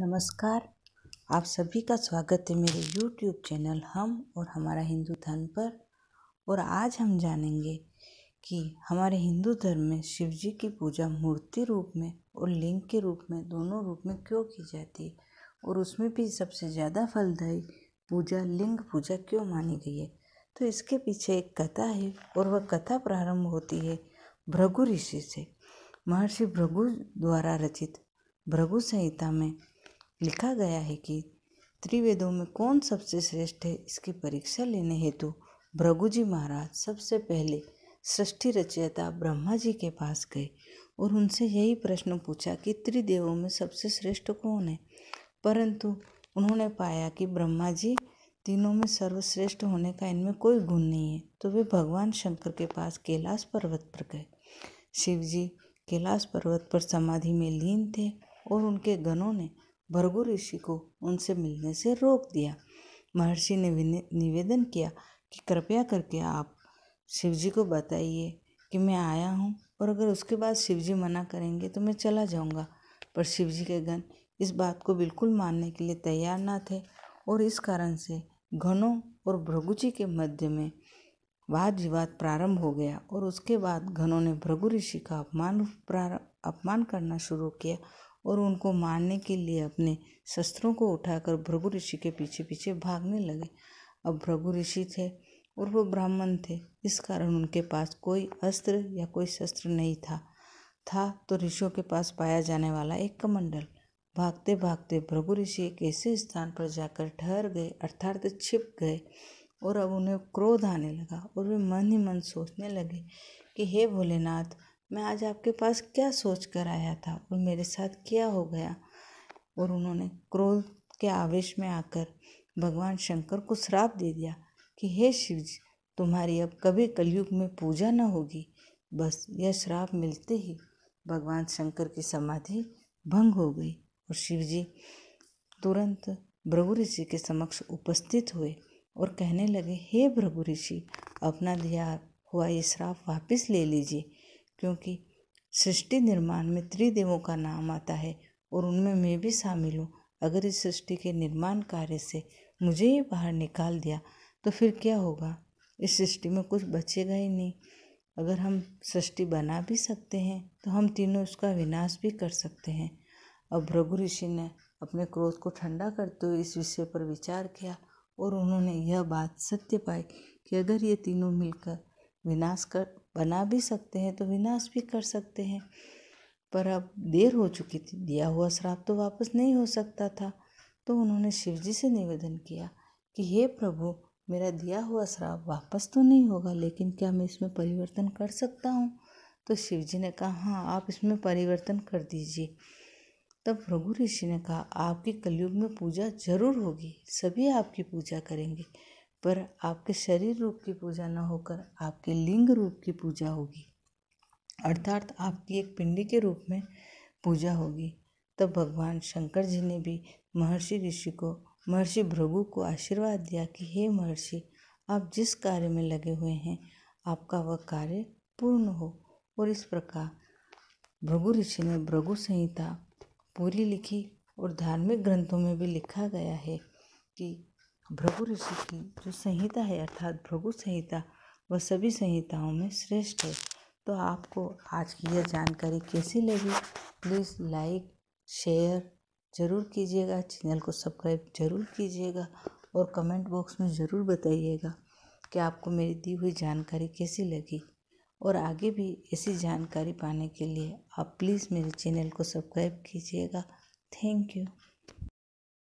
नमस्कार। आप सभी का स्वागत है मेरे YouTube चैनल हम और हमारा हिंदू धर्म पर। और आज हम जानेंगे कि हमारे हिंदू धर्म में शिव जी की पूजा मूर्ति रूप में और लिंग के रूप में, दोनों रूप में क्यों की जाती है, और उसमें भी सबसे ज़्यादा फलदायी पूजा लिंग पूजा क्यों मानी गई है। तो इसके पीछे एक कथा है और वह कथा प्रारंभ होती है भृगु ऋषि से। महर्षि भृगु द्वारा रचित भृगु संहिता में लिखा गया है कि त्रिवेदों में कौन सबसे श्रेष्ठ है, इसकी परीक्षा लेने हेतु भृगु जी महाराज सबसे पहले सृष्टि रचयिता ब्रह्मा जी के पास गए और उनसे यही प्रश्न पूछा कि त्रिदेवों में सबसे श्रेष्ठ कौन है। परंतु उन्होंने पाया कि ब्रह्मा जी तीनों में सर्वश्रेष्ठ होने का इनमें कोई गुण नहीं है। तो वे भगवान शंकर के पास कैलाश पर्वत पर गए। शिव जी कैलाश पर्वत पर समाधि में लीन थे और उनके गणों ने भृगु ऋषि को उनसे मिलने से रोक दिया। महर्षि ने निवेदन किया कि कृपया करके आप शिव जी को बताइए कि मैं आया हूँ, और अगर उसके बाद शिव जी मना करेंगे तो मैं चला जाऊँगा। पर शिव जी के गण इस बात को बिल्कुल मानने के लिए तैयार न थे और इस कारण से गणों और भृगु जी के मध्य में वाद विवाद प्रारंभ हो गया। और उसके बाद गणों ने भृगु ऋषि का अपमान करना शुरू किया और उनको मारने के लिए अपने शस्त्रों को उठाकर भृगु ऋषि के पीछे पीछे भागने लगे। अब भृगु ऋषि थे और वो ब्राह्मण थे, इस कारण उनके पास कोई अस्त्र या कोई शस्त्र नहीं था तो ऋषियों के पास पाया जाने वाला एक कमंडल। भागते भागते भृगु ऋषि एक ऐसे स्थान पर जाकर ठहर गए, अर्थात छिप गए। और अब उन्हें क्रोध आने लगा और वे मन ही मन सोचने लगे कि हे भोलेनाथ, मैं आज आपके पास क्या सोच कर आया था और मेरे साथ क्या हो गया। और उन्होंने क्रोध के आवेश में आकर भगवान शंकर को श्राप दे दिया कि हे शिव जी, तुम्हारी अब कभी कलयुग में पूजा न होगी। बस यह श्राप मिलते ही भगवान शंकर की समाधि भंग हो गई और शिव जी तुरंत भृगु ऋषि के समक्ष उपस्थित हुए और कहने लगे, हे भृगु ऋषि, अपना दिया हुआ ये श्राप वापस ले लीजिए, क्योंकि सृष्टि निर्माण में त्रिदेवों का नाम आता है और उनमें मैं भी शामिल हूँ। अगर इस सृष्टि के निर्माण कार्य से मुझे ही बाहर निकाल दिया तो फिर क्या होगा। इस सृष्टि में कुछ बचेगा ही नहीं। अगर हम सृष्टि बना भी सकते हैं तो हम तीनों उसका विनाश भी कर सकते हैं। अब भृगु ऋषि ने अपने क्रोध को ठंडा करते हुए इस विषय पर विचार किया और उन्होंने यह बात सत्य पाई कि अगर ये तीनों मिलकर विनाश कर बना भी सकते हैं तो विनाश भी कर सकते हैं। पर अब देर हो चुकी थी, दिया हुआ श्राप तो वापस नहीं हो सकता था। तो उन्होंने शिव जी से निवेदन किया कि हे प्रभु, मेरा दिया हुआ श्राप वापस तो नहीं होगा, लेकिन क्या मैं इसमें परिवर्तन कर सकता हूँ। तो शिव जी ने कहा, हाँ, आप इसमें परिवर्तन कर दीजिए। तब भृगु ऋषि ने कहा, आपकी कलयुग में पूजा जरूर होगी, सभी आपकी पूजा करेंगे, पर आपके शरीर रूप की पूजा न होकर आपके लिंग रूप की पूजा होगी, अर्थात आपकी एक पिंडी के रूप में पूजा होगी। तब भगवान शंकर जी ने भी महर्षि भृगु को आशीर्वाद दिया कि हे महर्षि, आप जिस कार्य में लगे हुए हैं आपका वह कार्य पूर्ण हो। और इस प्रकार भृगु ऋषि ने भृगु संहिता पूरी लिखी और धार्मिक ग्रंथों में भी लिखा गया है कि भृगु ऋषि की जो संहिता है अर्थात भृगु संहिता वह सभी संहिताओं में श्रेष्ठ है। तो आपको आज की यह जानकारी कैसी लगी, प्लीज़ लाइक शेयर ज़रूर कीजिएगा, चैनल को सब्सक्राइब ज़रूर कीजिएगा और कमेंट बॉक्स में ज़रूर बताइएगा कि आपको मेरी दी हुई जानकारी कैसी लगी। और आगे भी ऐसी जानकारी पाने के लिए आप प्लीज़ मेरे चैनल को सब्सक्राइब कीजिएगा। Thank you.